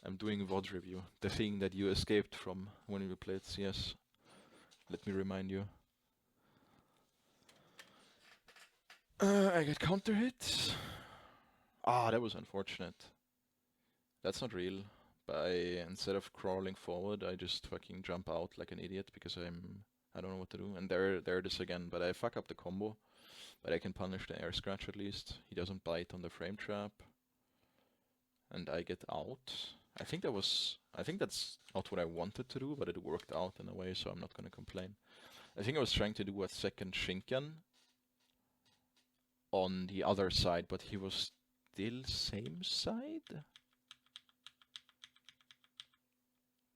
I'm doing VOD review. The thing that you escaped from when we played CS. Let me remind you. I get counter hit. That was unfortunate. That's not real. But instead of crawling forward, I just fucking jump out like an idiot because I don't know what to do. And there it is again. But I fuck up the combo. But I can punish the air scratch at least. He doesn't bite on the frame trap. And I get out. I think that's not what I wanted to do, but it worked out in a way, so I'm not gonna complain. I think I was trying to do a second Shinken on the other side, but he was still same side?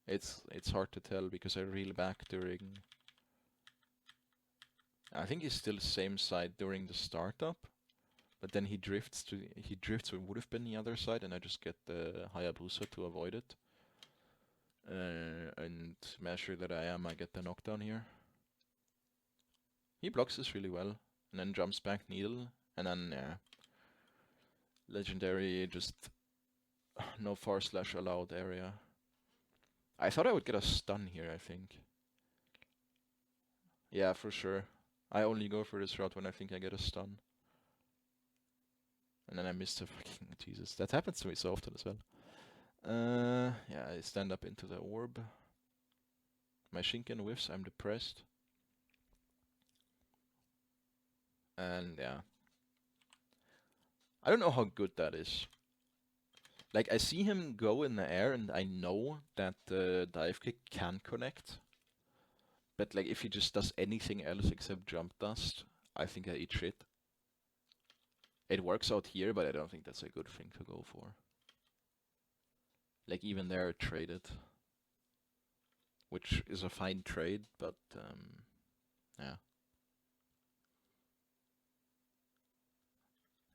It's hard to tell because I reel back during... I think he's still same side during the startup, but then he drifts what would have been the other side, and I just get the Hayabusa to avoid it. And measure that I get the knockdown here. He blocks this really well, and then jumps back needle, and then legendary just no far slash allowed area. I thought I would get a stun here, I think. Yeah, for sure. I only go for this route when I think I get a stun. And then I missed a fucking... Jesus, that happens to me so often as well. Yeah, I stand up into the orb. My Shinken whiffs, I'm depressed. And yeah. I don't know how good that is. Like, I see him go in the air and I know that the dive kick can connect. But like, if he just does anything else except jump dust, I think I eat shit. It works out here, but I don't think that's a good thing to go for. Like, even there, traded. Which is a fine trade, but yeah.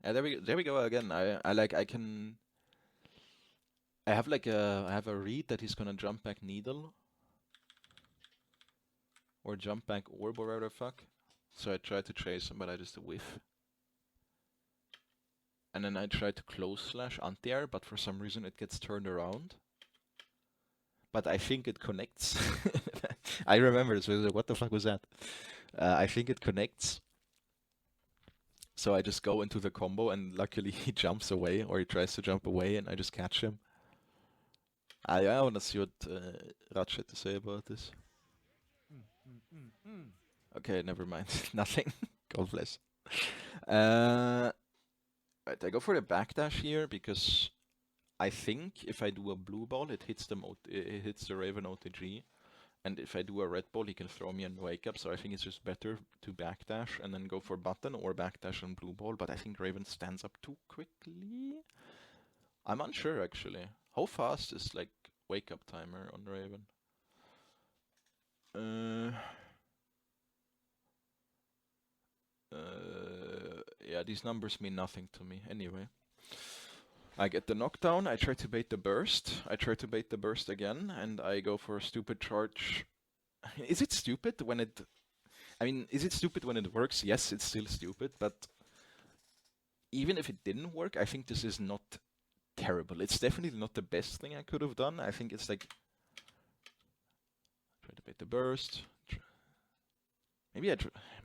Yeah, there we go again. I have a read that he's gonna jump back needle. Or jump back orb or whatever the fuck. So I try to chase him, but I just whiff. And then I try to close slash anti-air, but for some reason it gets turned around. But I think it connects. I remember this. What the fuck was that? I think it connects. So I just go into the combo, and luckily he jumps away, or he tries to jump away, and I just catch him. I want to see what Ratsch had to say about this. Okay, never mind. Nothing. God bless. Right, I go for the backdash here because I think if I do a blue ball, it hits the Raven OTG, and if I do a red ball, he can throw me and wake up. So I think it's just better to backdash and then go for button or backdash and blue ball. But I think Raven stands up too quickly. I'm unsure actually. How fast is like wake up timer on Raven? Yeah, these numbers mean nothing to me. Anyway, I get the knockdown, I try to bait the burst, I try to bait the burst again, and I go for a stupid charge. Is it stupid when it... I mean, is it stupid when it works? Yes, it's still stupid, but even if it didn't work, I think this is not terrible. It's definitely not the best thing I could have done. I think it's like... Try to bait the burst. Maybe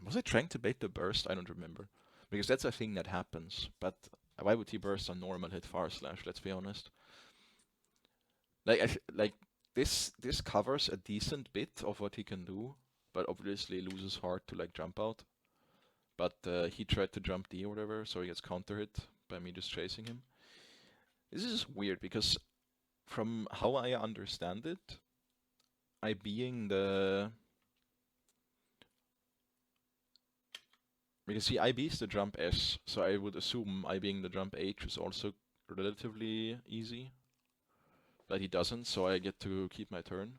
was I trying to bait the burst? I don't remember. Because that's a thing that happens. But why would he burst on normal hit far slash? Let's be honest. Like this covers a decent bit of what he can do, but obviously loses hard to like jump out. But he tried to jump D or whatever, so he gets counter hit by me just chasing him. This is weird because from how I understand it, I being the... Because see, IB is the jump S, so I would assume I being the jump H is also relatively easy. But he doesn't, so I get to keep my turn.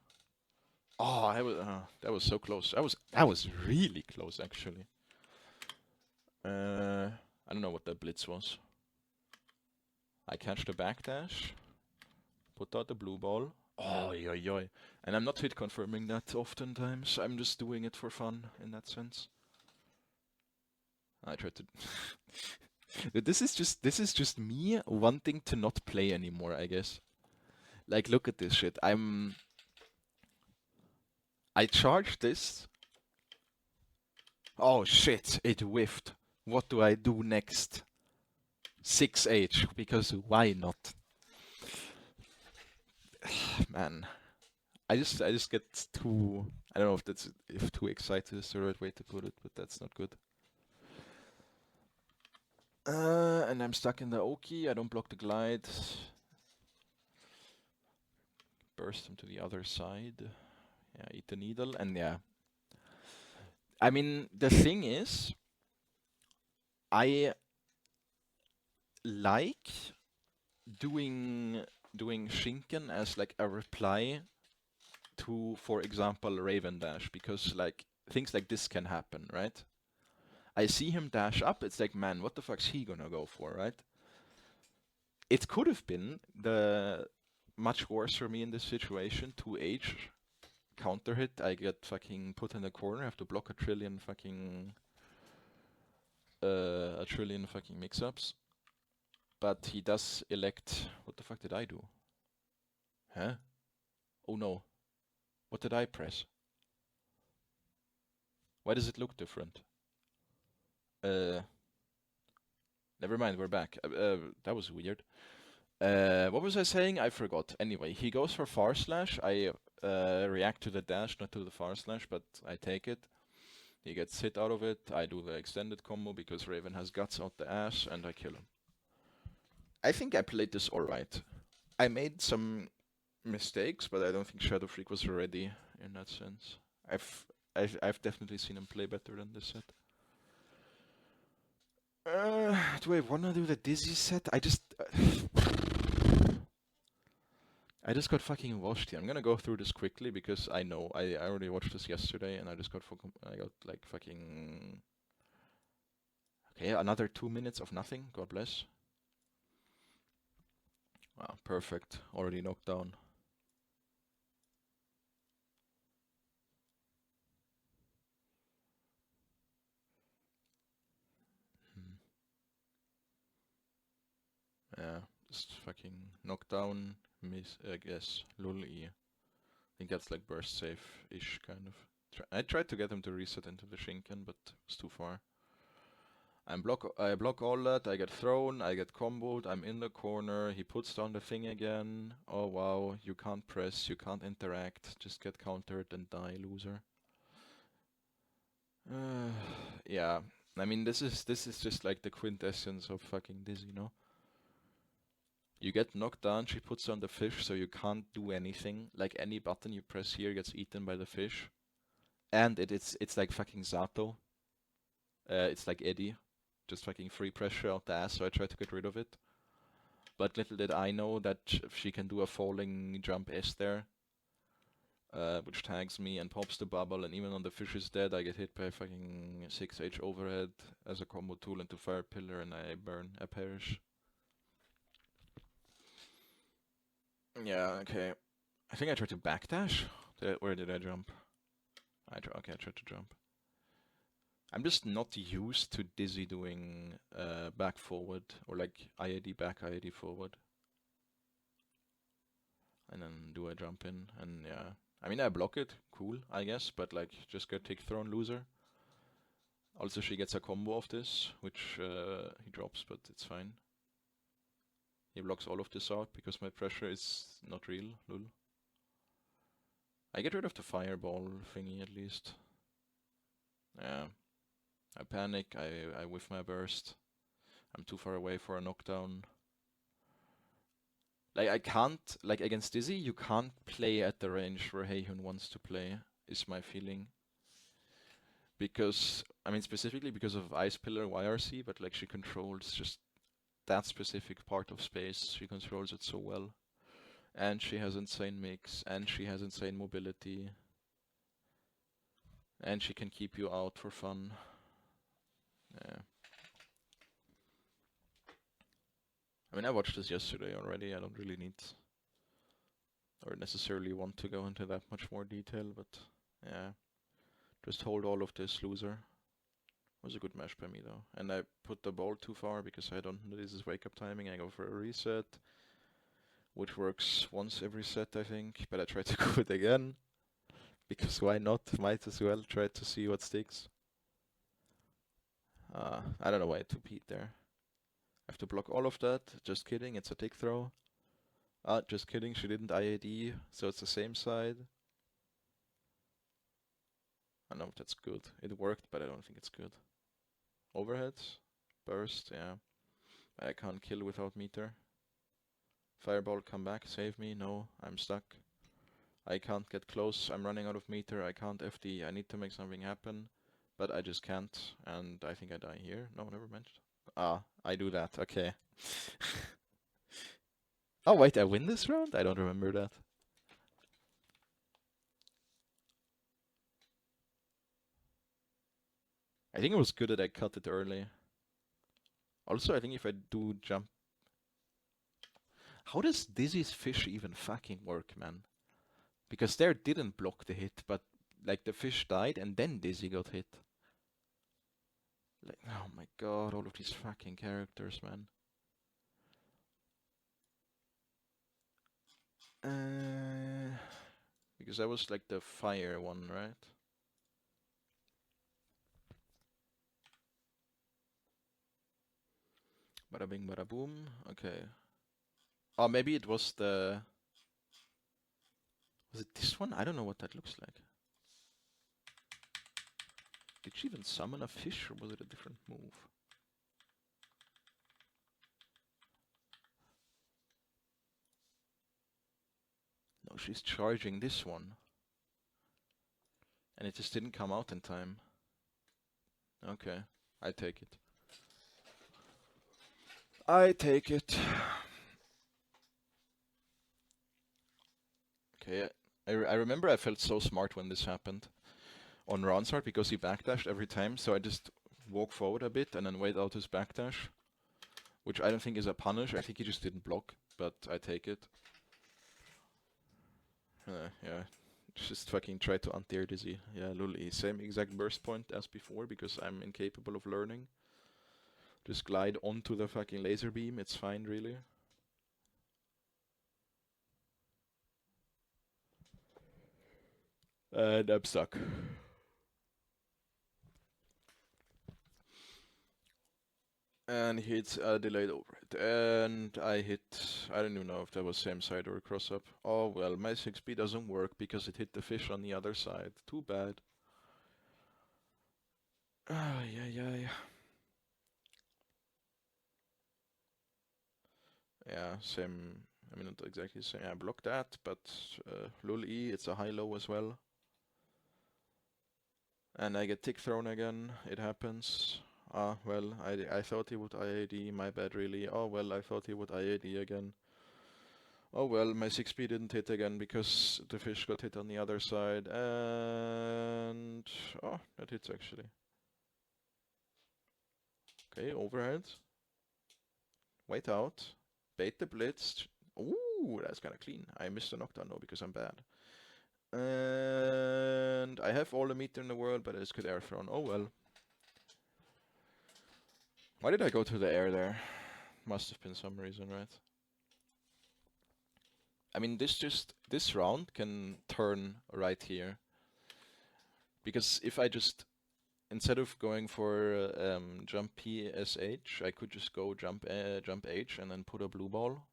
Oh, that was so close. That was really close, actually. I don't know what the blitz was. I catch the backdash, put out the blue ball. Oh, yoy, yoy. And I'm not hit confirming that oftentimes. I'm just doing it for fun in that sense. I tried to... This is just me wanting to not play anymore, I guess. Like, look at this shit. I charged this. Oh shit, it whiffed. What do I do next? 6H, because why not? Man. I just get too... I don't know if too excited is the right way to put it, but that's not good. And I'm stuck in the Oki. I don't block the glide. Burst him to the other side. Yeah, eat the needle, and yeah. I mean, the thing is, I like doing Shinken as like a reply to, for example, Raven Dash, because like things like this can happen, right? I see him dash up, it's like, man, what the fuck's he gonna go for, right? It could have been the much worse for me in this situation, 2H, counter hit, I get fucking put in the corner, I have to block a trillion fucking mix-ups. But he does elect... What the fuck did I do? Huh? Oh no. What did I press? Why does it look different? Never mind, we're back. That was weird. What was I saying? I forgot. Anyway, he goes for far slash. I react to the dash, not to the far slash, but I take it. He gets hit out of it. I do the extended combo because Raven has guts out the ass, and I kill him. I think I played this alright. I made some mistakes, but I don't think Shadow Freak was ready in that sense. I've definitely seen him play better than this set. Do I wanna do the Dizzy set? I just got fucking washed here. I'm gonna go through this quickly because I know I already watched this yesterday and I just got like fucking... Okay, another 2 minutes of nothing. God bless. Wow, perfect. Already knocked down. Yeah, just fucking knockdown, miss, guess, lul E. I think that's like burst safe-ish, kind of. I tried to get him to reset into the Shinken, but it's too far. I block all that, I get thrown, I get comboed, I'm in the corner, he puts down the thing again. Oh wow, you can't press, you can't interact, just get countered and die, loser. Yeah, I mean this is just like the quintessence of fucking Dizzy, no? You get knocked down, she puts on the fish, so you can't do anything. Like any button you press here gets eaten by the fish. And it's like fucking Zato. It's like Eddie. Just fucking free pressure out the ass, so I try to get rid of it. But little did I know that she can do a falling jump S there. Which tags me and pops the bubble, and even when the fish is dead, I get hit by fucking 6H overhead as a combo tool into Fire Pillar, and I perish. Yeah, okay. I think I tried to backdash. Where did I jump? Okay, I tried to jump. I'm just not used to Dizzy doing back forward, or like IAD back, IAD forward. And then do I jump in, and yeah. I mean, I block it, cool, I guess, but like, just get tick thrown, loser. Also, she gets a combo of this, which he drops, but it's fine. He blocks all of this out because my pressure is not real, lol. I get rid of the fireball thingy at least. Yeah. I panic, I whiff my burst. I'm too far away for a knockdown. Like, I can't, like against Dizzy, you can't play at the range where Heihun wants to play, is my feeling. Because, I mean, specifically because of Ice Pillar YRC, but like she controls just that specific part of space. She controls it so well. And she has insane mix, and she has insane mobility. And she can keep you out for fun. Yeah. I mean, I watched this yesterday already. I don't really need or necessarily want to go into that much more detail, but yeah. Just hold all of this, loser. Was a good match by me though. And I put the ball too far because I don't know this is wake up timing. I go for a reset, which works once every set, I think. But I try to go it again because why not? Might as well try to see what sticks. I don't know why I 2P'd there. I have to block all of that. Just kidding, it's a tick throw. Just kidding, she didn't IAD, so it's the same side. I know that's good. It worked, but I don't think it's good. Overheads, burst, yeah. I can't kill without meter. Fireball, come back, save me. No, I'm stuck. I can't get close. I'm running out of meter. I can't FD. I need to make something happen, but I just can't. And I think I die here. No, never mind. Ah, I do that. Okay. Oh wait, I win this round? I don't remember that. I think it was good that I cut it early. Also, I think if I do jump... How does Dizzy's fish even fucking work, man? Because there didn't block the hit, but like the fish died and then Dizzy got hit. Like, oh my god, all of these fucking characters, man. Because I was like the fire one, right? Bada bing, bada boom. Okay. Oh, maybe it was the... Was it this one? I don't know what that looks like. Did she even summon a fish, or was it a different move? No, she's charging this one. And it just didn't come out in time. Okay, I take it. I take it. Okay, I remember I felt so smart when this happened on Ronsart because he backdashed every time, so I just walk forward a bit and then wait out his backdash, which I don't think is a punish. I think he just didn't block, but I take it. Yeah, just fucking try to anti-air Dizzy. Yeah, lully, same exact burst point as before because I'm incapable of learning. Just glide onto the fucking laser beam, it's fine really. And I'm stuck. And he hits a delayed overhit. And I hit... I don't even know if that was same side or a cross-up. Oh well, my 6B doesn't work because it hit the fish on the other side. Too bad. Ah, yeah. Yeah, same... I mean, not exactly the same. Yeah, block that, but lul E, it's a high-low as well. And I get tick thrown again. It happens. Ah, well, I thought he would IAD, my bad really. Oh well, I thought he would IAD again. Oh well, my 6B didn't hit again because the fish got hit on the other side. And... oh, that hits actually. Okay, overhead. Wait out. Bait the blitz. Ooh, that's kinda clean. I missed a knockdown though because I'm bad. And I have all the meter in the world, but I just could air thrown. Oh well. Why did I go to the air there? Must have been some reason, right? I mean, this round can turn right here. Because if I just, instead of going for jump PSH, I could just go jump H and then put a blue ball.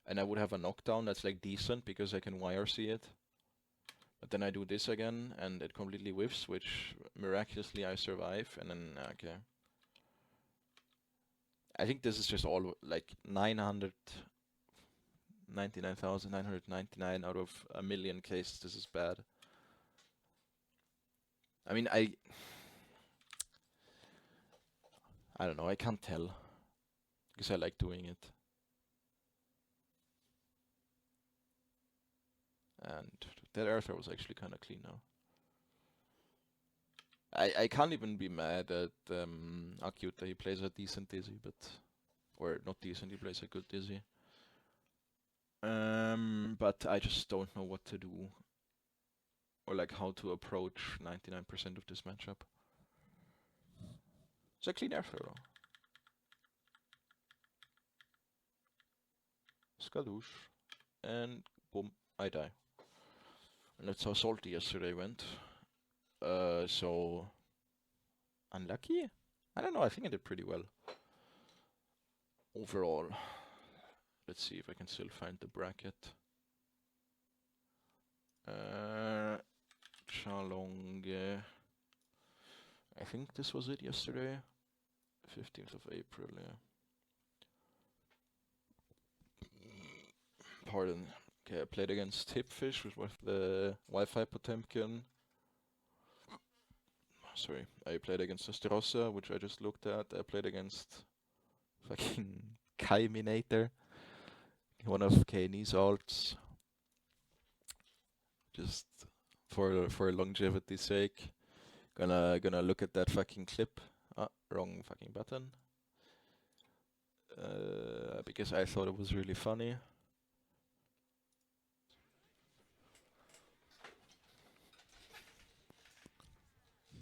And I would have a knockdown that's like decent because I can YRC it. But then I do this again and it completely whiffs, which miraculously I survive, and then, okay. I think this is just all like 999,999 out of a million cases. This is bad. I mean, I don't know, I can't tell. Because I like doing it. And that air throw was actually kind of clean now. I can't even be mad at Acute that he plays a decent Dizzy, but... or not decent, he plays a good Dizzy. But I just don't know what to do. Or like how to approach 99% of this matchup. It's a clean air throw. Skadoosh. And boom, I die. And that's how salty yesterday went. So... unlucky? I don't know, I think I did pretty well. Overall. Let's see if I can still find the bracket. Chalong. I think this was it yesterday. 15th of April, yeah. Pardon. Okay, I played against Tipfish, which was the Wi-Fi Potemkin. Sorry, I played against Osterosa, which I just looked at. I played against fucking Kaiminator, one of KNE's alts. Just for longevity's sake. Gonna look at that fucking clip. Ah, wrong fucking button. Because I thought it was really funny.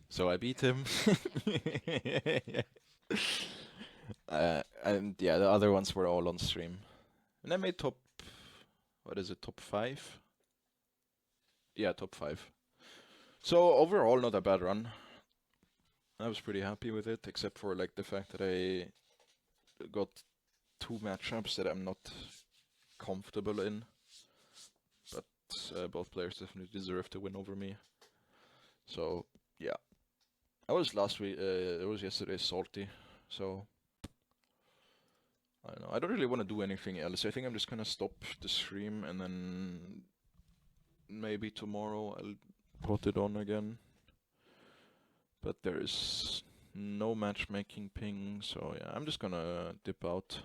So I beat him. And yeah, the other ones were all on stream. And I made top, what is it, top 5? Yeah, top 5. So overall, not a bad run. I was pretty happy with it, except for like the fact that I got 2 matchups that I'm not comfortable in. But both players definitely deserve to win over me. So yeah, I was last week. It was yesterday Salty. So I don't know. I don't really want to do anything else. I think I'm just gonna stop the stream and then maybe tomorrow I'll put it on again. But there is no matchmaking ping, so yeah, I'm just gonna dip out.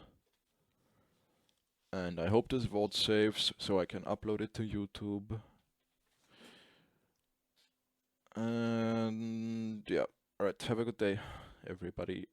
And I hope this VOD saves so I can upload it to YouTube. And yeah, alright, have a good day, everybody.